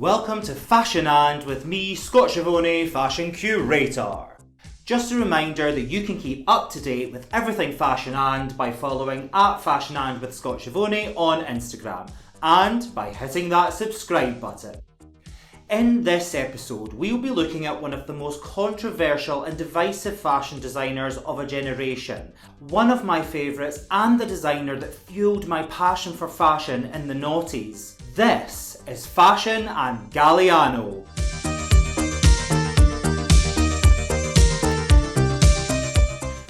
Welcome to Fashion And with me, Scott Schiavone, Fashion Curator. Just a reminder that you can keep up to date with everything Fashion And by following @Fashion And with Scott Schiavone on Instagram and by hitting that subscribe button. In this episode, we'll be looking at one of the most controversial and divisive fashion designers of a generation. One of my favourites and the designer that fueled my passion for fashion in the noughties. This is Fashion and Galliano.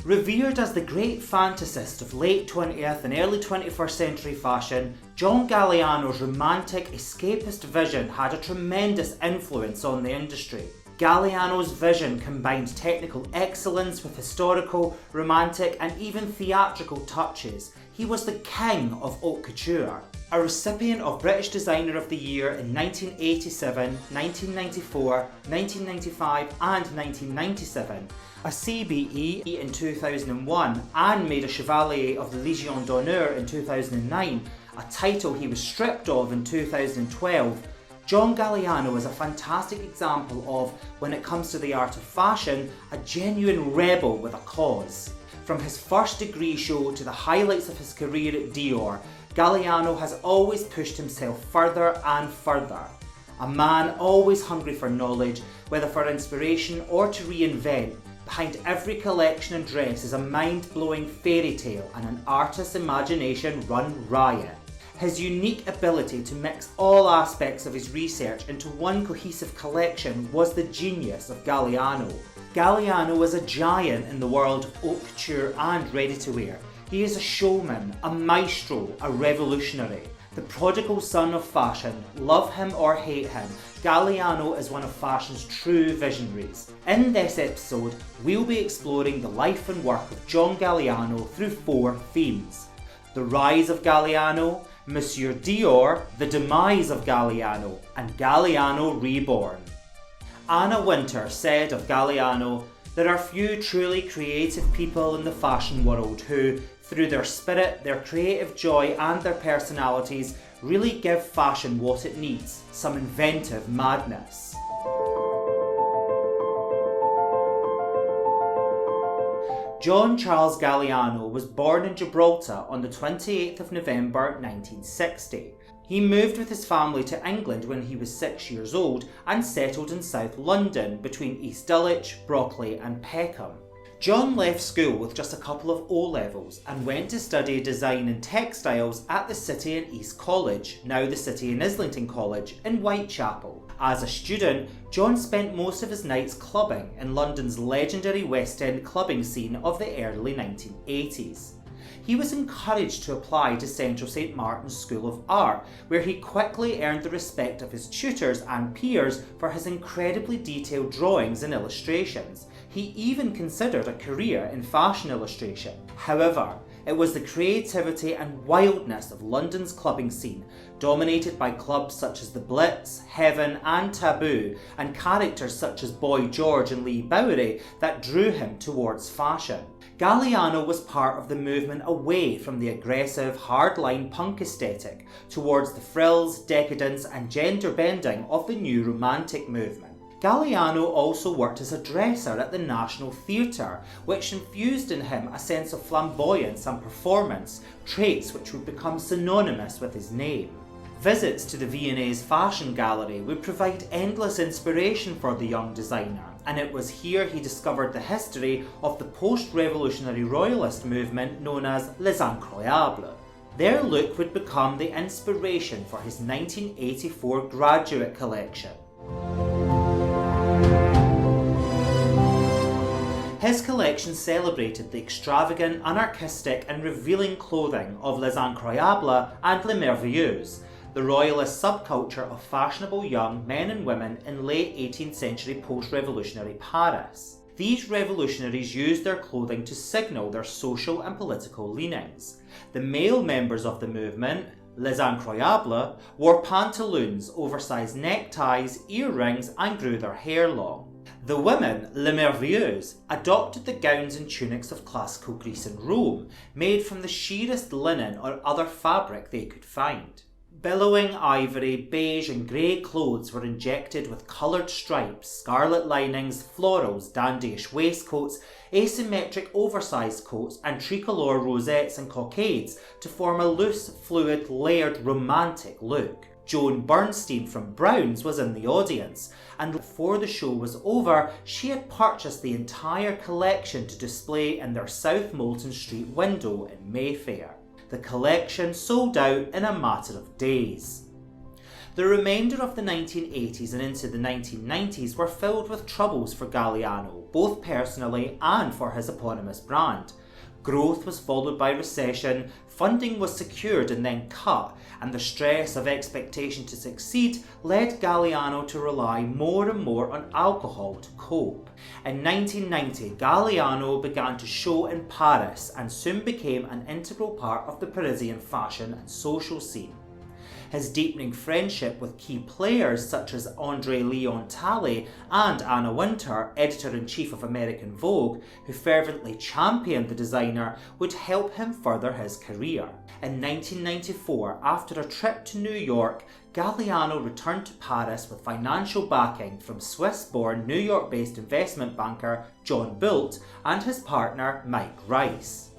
Revered as the great fantasist of late 20th and early 21st century fashion, John Galliano's romantic, escapist vision had a tremendous influence on the industry. Galliano's vision combined technical excellence with historical, romantic and even theatrical touches. He was the king of haute couture. A recipient of British Designer of the Year in 1987, 1994, 1995 and 1997, a CBE in 2001 and made a Chevalier of the Légion d'Honneur in 2009, a title he was stripped of in 2012, John Galliano is a fantastic example of, when it comes to the art of fashion, a genuine rebel with a cause. From his first degree show to the highlights of his career at Dior, Galliano has always pushed himself further and further. A man always hungry for knowledge, whether for inspiration or to reinvent. Behind every collection and dress is a mind-blowing fairy tale and an artist's imagination run riot. His unique ability to mix all aspects of his research into one cohesive collection was the genius of Galliano. Galliano is a giant in the world of haute couture and ready-to-wear. He is a showman, a maestro, a revolutionary. The prodigal son of fashion, love him or hate him, Galliano is one of fashion's true visionaries. In this episode, we'll be exploring the life and work of John Galliano through 4 themes. The rise of Galliano, Monsieur Dior, the demise of Galliano, and Galliano reborn. Anna Wintour said of Galliano, "There are few truly creative people in the fashion world who, through their spirit, their creative joy and their personalities, really give fashion what it needs, some inventive madness." John Charles Galliano was born in Gibraltar on the 28th of November 1960. He moved with his family to England when he was 6 years old and settled in South London between East Dulwich, Brockley and Peckham. John left school with just a couple of O-levels and went to study design and textiles at the City and East College, now the City and Islington College, in Whitechapel. As a student, John spent most of his nights clubbing in London's legendary West End clubbing scene of the early 1980s. He was encouraged to apply to Central St Martin's School of Art, where he quickly earned the respect of his tutors and peers for his incredibly detailed drawings and illustrations. He even considered a career in fashion illustration. However, it was the creativity and wildness of London's clubbing scene, dominated by clubs such as the Blitz, Heaven and Taboo, and characters such as Boy George and Lee Bowery, that drew him towards fashion. Galliano was part of the movement away from the aggressive, hardline punk aesthetic towards the frills, decadence and gender bending of the new romantic movement. Galliano also worked as a dresser at the National Theatre, which infused in him a sense of flamboyance and performance, traits which would become synonymous with his name. Visits to the V&A's fashion gallery would provide endless inspiration for the young designer, and it was here he discovered the history of the post-revolutionary royalist movement known as Les Incroyables. Their look would become the inspiration for his 1984 graduate collection. His collection celebrated the extravagant, anarchistic and revealing clothing of Les Incroyables and Les Merveilleuses, the royalist subculture of fashionable young men and women in late 18th century post-revolutionary Paris. These revolutionaries used their clothing to signal their social and political leanings. The male members of the movement, Les Incroyables, wore pantaloons, oversized neckties, earrings and grew their hair long. The women, Les Merveilleuses, adopted the gowns and tunics of classical Greece and Rome, made from the sheerest linen or other fabric they could find. Billowing ivory, beige and grey clothes were injected with coloured stripes, scarlet linings, florals, dandyish waistcoats, asymmetric oversized coats and tricolour rosettes and cockades to form a loose, fluid, layered, romantic look. Joan Bernstein from Brown's was in the audience, and before the show was over, she had purchased the entire collection to display in their South Molton Street window in Mayfair. The collection sold out in a matter of days. The remainder of the 1980s and into the 1990s were filled with troubles for Galliano, both personally and for his eponymous brand. Growth was followed by recession, funding was secured and then cut, and the stress of expectation to succeed led Galliano to rely more and more on alcohol to cope. In 1990, Galliano began to show in Paris and soon became an integral part of the Parisian fashion and social scene. His deepening friendship with key players such as Andre Leon Talley and Anna Wintour, editor-in-chief of American Vogue, who fervently championed the designer, would help him further his career. In 1994, after a trip to New York, Galliano returned to Paris with financial backing from Swiss-born, New York-based investment banker John Boult and his partner Mike Rice.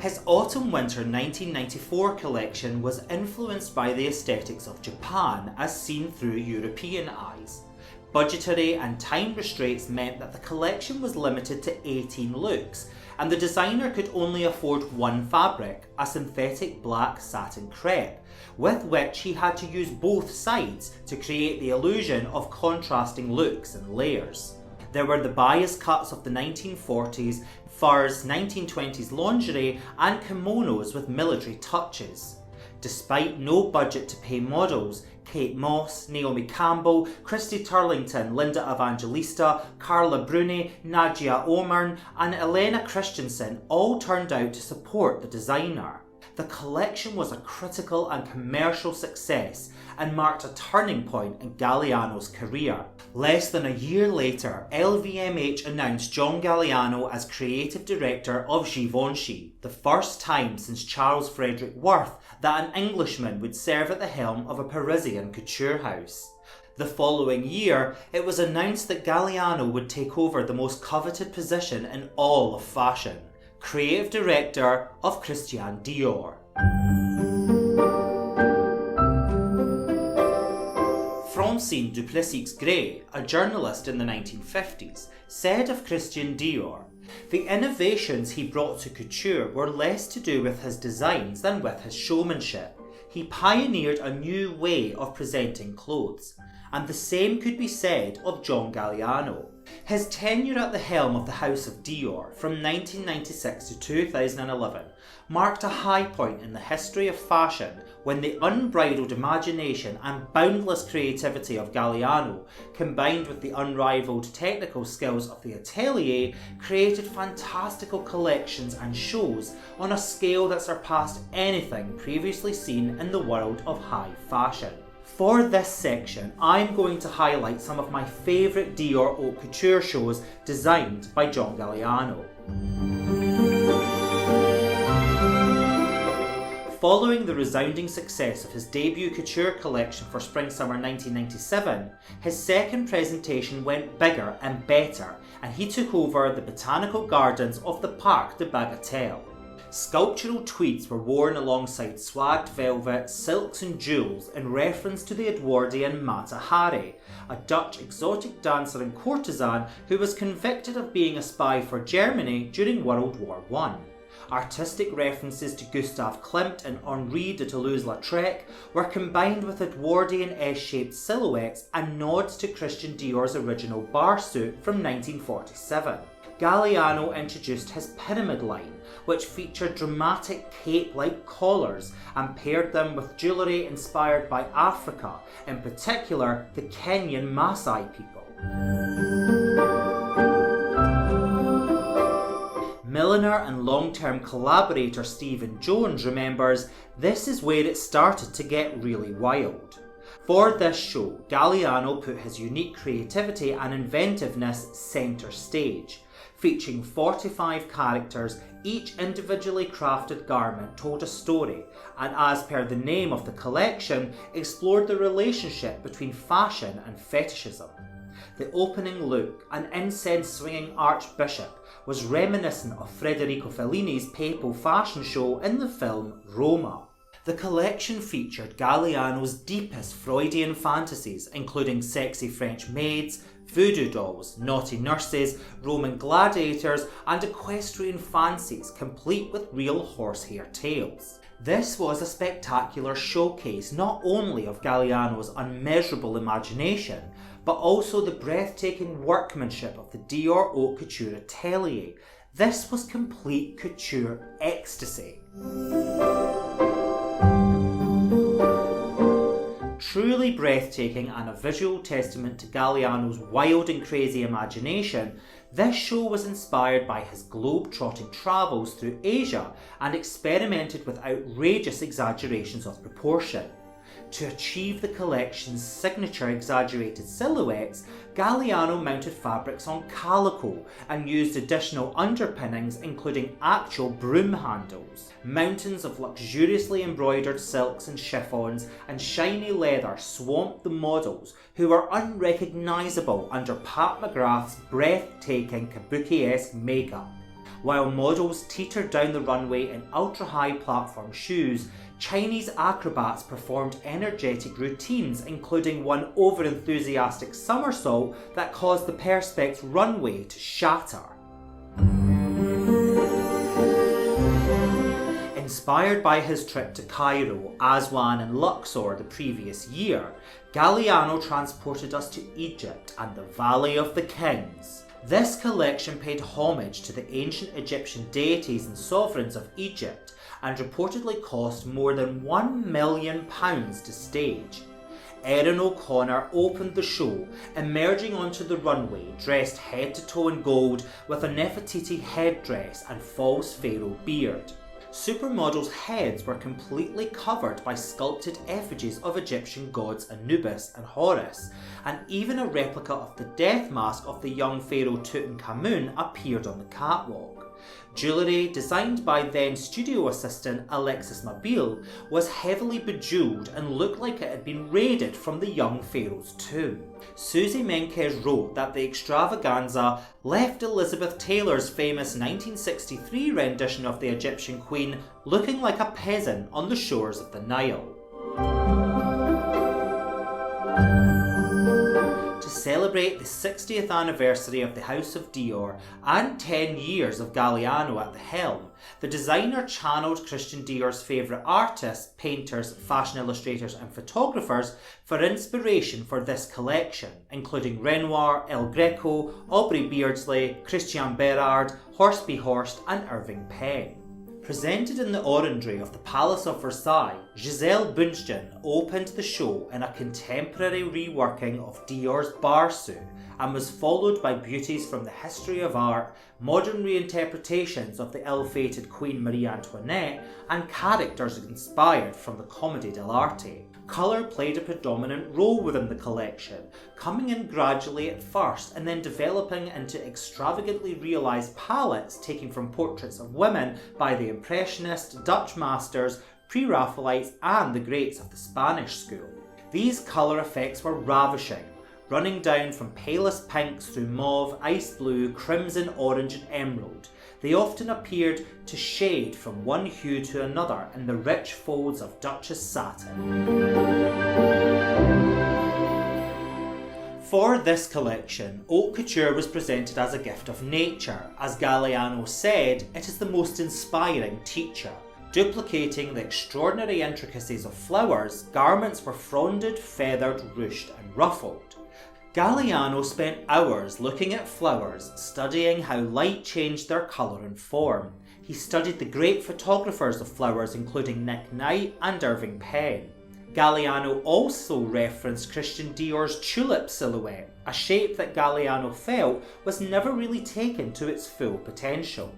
His Autumn-Winter 1994 collection was influenced by the aesthetics of Japan as seen through European eyes. Budgetary and time restraints meant that the collection was limited to 18 looks, and the designer could only afford one fabric, a synthetic black satin crepe, with which he had to use both sides to create the illusion of contrasting looks and layers. There were the bias cuts of the 1940s, furs, 1920s lingerie and kimonos with military touches. Despite no budget to pay models, Kate Moss, Naomi Campbell, Christy Turlington, Linda Evangelista, Carla Bruni, Nadia Omern and Helena Christensen all turned out to support the designer. The collection was a critical and commercial success and marked a turning point in Galliano's career. Less than a year later, LVMH announced John Galliano as creative director of Givenchy, the first time since Charles Frederick Worth that an Englishman would serve at the helm of a Parisian couture house. The following year, it was announced that Galliano would take over the most coveted position in all of fashion, creative director of Christian Dior. Francine Duplessis-Gray, a journalist in the 1950s, said of Christian Dior, "The innovations he brought to couture were less to do with his designs than with his showmanship. He pioneered a new way of presenting clothes." And the same could be said of John Galliano. His tenure at the helm of the House of Dior from 1996 to 2011 marked a high point in the history of fashion when the unbridled imagination and boundless creativity of Galliano, combined with the unrivaled technical skills of the atelier, created fantastical collections and shows on a scale that surpassed anything previously seen in the world of high fashion. For this section, I'm going to highlight some of my favourite Dior Haute Couture shows designed by John Galliano. Following the resounding success of his debut couture collection for Spring-Summer 1997, his second presentation went bigger and better, and he took over the botanical gardens of the Parc de Bagatelle. Sculptural tweeds were worn alongside swagged velvet, silks and jewels in reference to the Edwardian Mata Hari, a Dutch exotic dancer and courtesan who was convicted of being a spy for Germany during World War I. Artistic references to Gustave Klimt and Henri de Toulouse-Lautrec were combined with Edwardian S-shaped silhouettes and nods to Christian Dior's original bar suit from 1947. Galliano introduced his pyramid line, which featured dramatic cape-like collars and paired them with jewellery inspired by Africa, in particular the Kenyan Maasai people. Milliner and long-term collaborator Stephen Jones remembers, "This is where it started to get really wild." For this show, Galliano put his unique creativity and inventiveness centre stage. featuring 45 characters. Each individually crafted garment told a story, and as per the name of the collection, explored the relationship between fashion and fetishism. The opening look, an incense-swinging archbishop, was reminiscent of Federico Fellini's papal fashion show in the film Roma. The collection featured Galliano's deepest Freudian fantasies, including sexy French maids, voodoo dolls, naughty nurses, Roman gladiators, and equestrian fancies, complete with real horsehair tales. This was a spectacular showcase not only of Galliano's unmeasurable imagination, but also the breathtaking workmanship of the Dior Haute Couture atelier. This was complete couture ecstasy. Truly breathtaking and a visual testament to Galliano's wild and crazy imagination, this show was inspired by his globe-trotting travels through Asia and experimented with outrageous exaggerations of proportion. To achieve the collection's signature exaggerated silhouettes, Galliano mounted fabrics on calico and used additional underpinnings including actual broom handles. Mountains of luxuriously embroidered silks and chiffons and shiny leather swamped the models, who were unrecognisable under Pat McGrath's breathtaking kabuki-esque makeup. While models teetered down the runway in ultra-high platform shoes, Chinese acrobats performed energetic routines, including one over-enthusiastic somersault that caused the Perspex runway to shatter. Inspired by his trip to Cairo, Aswan and Luxor the previous year, Galliano transported us to Egypt and the Valley of the Kings. This collection paid homage to the ancient Egyptian deities and sovereigns of Egypt and reportedly cost more than £1 million to stage. Erin O'Connor opened the show, emerging onto the runway dressed head to toe in gold with a Nefertiti headdress and false pharaoh beard. Supermodels' heads were completely covered by sculpted effigies of Egyptian gods Anubis and Horus, and even a replica of the death mask of the young pharaoh Tutankhamun appeared on the catwalk. Jewellery, designed by then studio assistant Alexis Mabille, was heavily bejewelled and looked like it had been raided from the young pharaoh's tomb. Susie Menkes wrote that the extravaganza left Elizabeth Taylor's famous 1963 rendition of the Egyptian queen looking like a peasant on the shores of the Nile. To celebrate the 60th anniversary of the House of Dior and 10 years of Galliano at the helm, the designer channeled Christian Dior's favourite artists, painters, fashion illustrators and photographers for inspiration for this collection, including Renoir, El Greco, Aubrey Beardsley, Christian Berard, Horsby Horst and Irving Penn. Presented in the orangery of the Palace of Versailles, Giselle Bundchen opened the show in a contemporary reworking of Dior's bar suit and was followed by beauties from the history of art, modern reinterpretations of the ill-fated Queen Marie Antoinette, and characters inspired from the Commedia dell'arte. Colour played a predominant role within the collection, coming in gradually at first and then developing into extravagantly realised palettes taken from portraits of women by the Impressionists, Dutch masters, Pre-Raphaelites and the greats of the Spanish school. These colour effects were ravishing, running down from palest pinks through mauve, ice blue, crimson, orange and emerald. They often appeared to shade from one hue to another in the rich folds of Duchess satin. For this collection, haute couture was presented as a gift of nature. As Galliano said, it is the most inspiring teacher. Duplicating the extraordinary intricacies of flowers, garments were fronded, feathered, ruched and ruffled. Galliano spent hours looking at flowers, studying how light changed their colour and form. He studied the great photographers of flowers including Nick Knight and Irving Penn. Galliano also referenced Christian Dior's tulip silhouette, a shape that Galliano felt was never really taken to its full potential.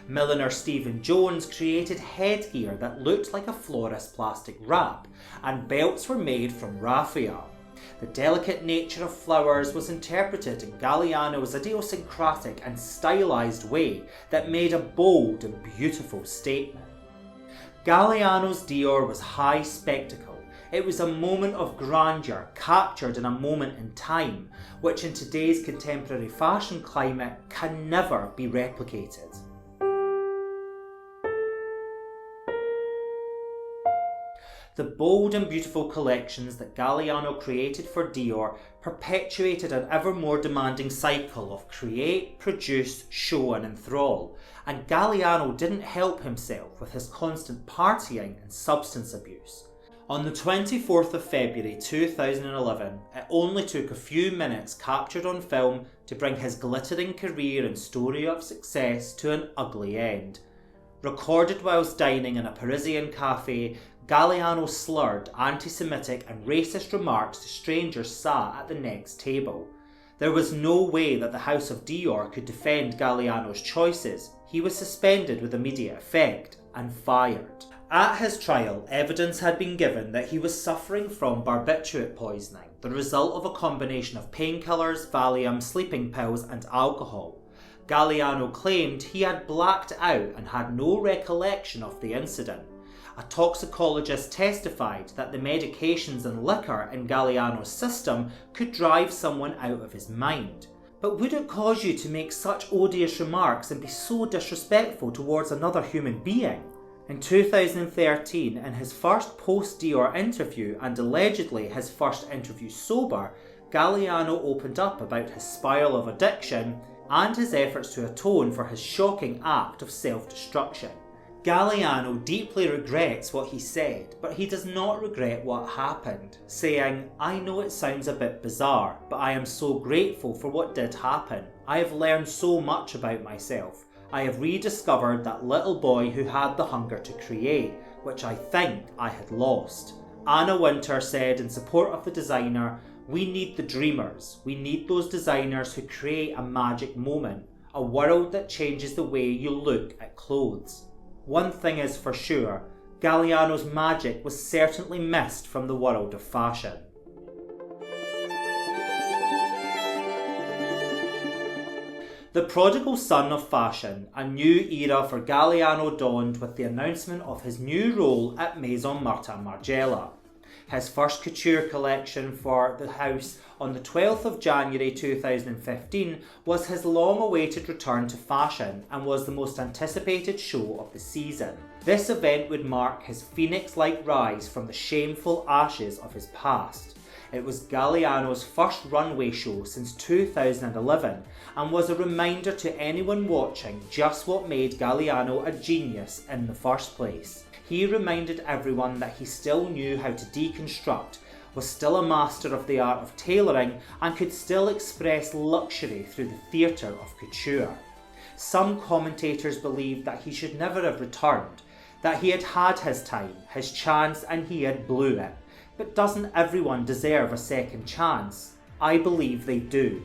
Milliner Stephen Jones created headgear that looked like a florist plastic wrap, and belts were made from raffia. The delicate nature of flowers was interpreted in Galliano's idiosyncratic and stylised way that made a bold and beautiful statement. Galliano's Dior was high spectacle. It was a moment of grandeur captured in a moment in time, which in today's contemporary fashion climate can never be replicated. The bold and beautiful collections that Galliano created for Dior perpetuated an ever more demanding cycle of create, produce, show and enthrall, and Galliano didn't help himself with his constant partying and substance abuse. On the 24th of February 2011, it only took a few minutes captured on film to bring his glittering career and story of success to an ugly end. Recorded whilst dining in a Parisian cafe, Galliano slurred anti-Semitic and racist remarks to strangers sat at the next table. There was no way that the House of Dior could defend Galliano's choices. He was suspended with immediate effect and fired. At his trial, evidence had been given that he was suffering from barbiturate poisoning, the result of a combination of painkillers, Valium, sleeping pills and alcohol. Galliano claimed he had blacked out and had no recollection of the incident. A toxicologist testified that the medications and liquor in Galliano's system could drive someone out of his mind. But would it cause you to make such odious remarks and be so disrespectful towards another human being? In 2013, in his first post-Dior interview and allegedly his first interview sober, Galliano opened up about his spiral of addiction and his efforts to atone for his shocking act of self-destruction. Galliano deeply regrets what he said, but he does not regret what happened, saying, "I know it sounds a bit bizarre, but I am so grateful for what did happen. I have learned so much about myself. I have rediscovered that little boy who had the hunger to create, which I think I had lost." Anna Wintour said in support of the designer, "We need the dreamers. We need those designers who create a magic moment, a world that changes the way you look at clothes." One thing is for sure, Galliano's magic was certainly missed from the world of fashion. The prodigal son of fashion, a new era for Galliano dawned with the announcement of his new role at Maison Margiela. His first couture collection for the house on the 12th of January 2015 was his long-awaited return to fashion and was the most anticipated show of the season. This event would mark his phoenix-like rise from the shameful ashes of his past. It was Galliano's first runway show since 2011 and was a reminder to anyone watching just what made Galliano a genius in the first place. He reminded everyone that he still knew how to deconstruct, was still a master of the art of tailoring, and could still express luxury through the theatre of couture. Some commentators believed that he should never have returned, that he had had his time, his chance, and he had blew it. But doesn't everyone deserve a second chance? I believe they do.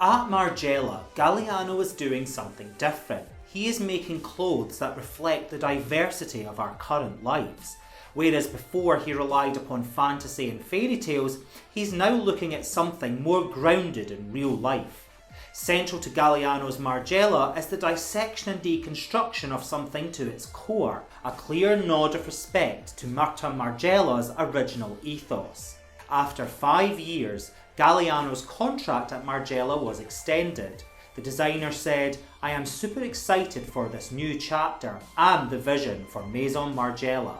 At Margiela, Galliano is doing something different. He is making clothes that reflect the diversity of our current lives. Whereas before he relied upon fantasy and fairy tales, he's now looking at something more grounded in real life. Central to Galliano's Margiela is the dissection and deconstruction of something to its core, a clear nod of respect to Maison Margiela's original ethos. After 5 years, Galliano's contract at Margiela was extended. The designer said, "I am super excited for this new chapter and the vision for Maison Margiela."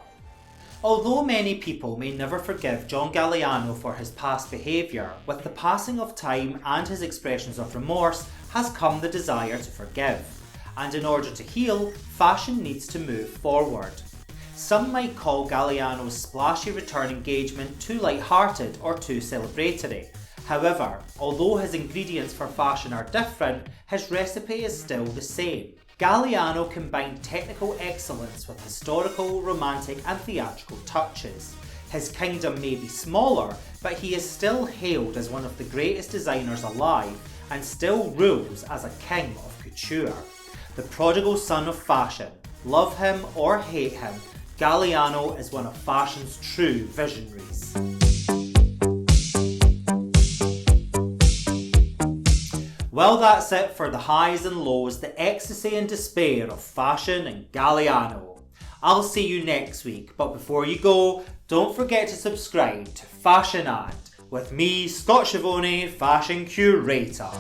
Although many people may never forgive John Galliano for his past behaviour, with the passing of time and his expressions of remorse has come the desire to forgive. And in order to heal, fashion needs to move forward. Some might call Galliano's splashy return engagement too light-hearted or too celebratory. However, although his ingredients for fashion are different, his recipe is still the same. Galliano combined technical excellence with historical, romantic and theatrical touches. His kingdom may be smaller, but he is still hailed as one of the greatest designers alive and still rules as a king of couture. The prodigal son of fashion. Love him or hate him, Galliano is one of fashion's true visionaries. Well, that's it for the highs and lows, the ecstasy and despair of fashion and Galliano. I'll see you next week, but before you go, don't forget to subscribe to Fashion Ad with me, Scott Schiavone, Fashion Curator.